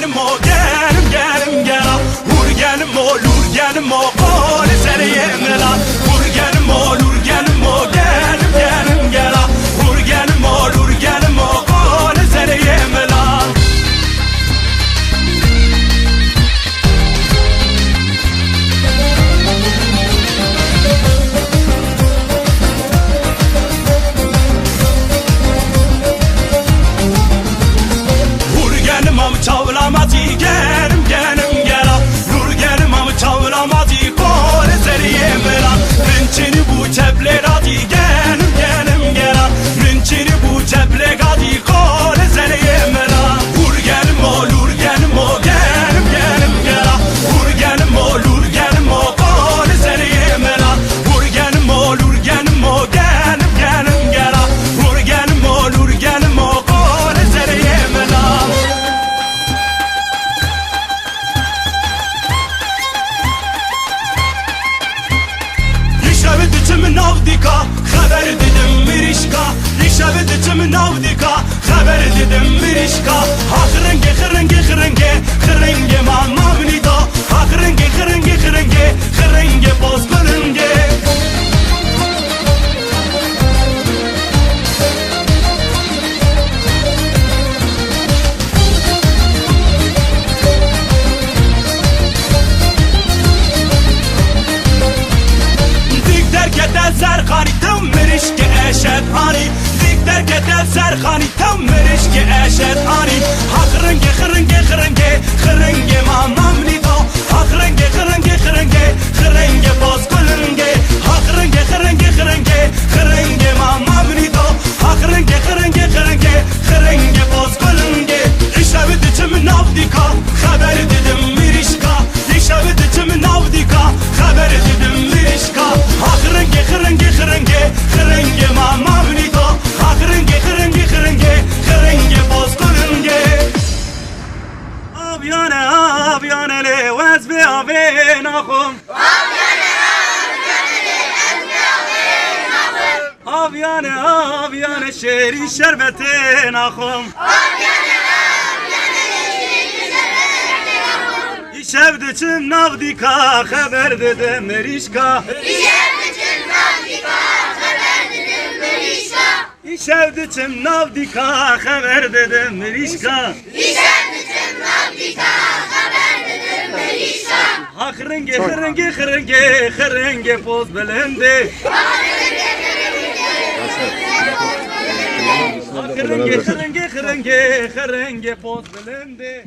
gelim o gelim gela. Vur gelim o lur gelim o kole seni yemela. Vur gelim o lur gelim o gelim gela. Vur gelim o lur gelim o kole seni yemela. Çavlamazı gelim gela. Nur gelim ama çavlamazı kore seni yemela. Rinçini bu çeple hadi gelim gela. Rinçini bu çeple hadi kore seni yemela. Vur gelim o lur gelim o gelim gela. Vur gelim o lur gelim o kore seni yemela. Vur gelim o lur gelim o gelim gela. Vur gelim o lur gelim o kore seni yemela. Çimin avdika, haber dedim mirişka. İşavet çimin avdika, haber dedim mirişka. Hakrenge kırenge kırenge, kırenge mamma vnida. Hakrenge kırenge kırenge, kırenge boz kırenge. سرخانی تم مرش که اشد آنی دیگر که دل سرخانی تم مرش که اشد آنی حق رنگ خرنگ خرنگ مامام نیدا حق رنگ خرنگ باز کلنگه حق رنگ خرنگ مامام نیدا حق رنگ خرنگ باز کلنگه işaret içimin avdika haber dedim mirişka işaret içimin avdika haber dedim mirişka hak renge mama vnito hak renge boz kırınge abyane le vazbe ave nakhum abyane şeri şerbete nakhum İşevdeçim navdika haber dedim merişka İşevdeçim navdika haber dedim merişka Hak renge poz belende Hak renge poz belende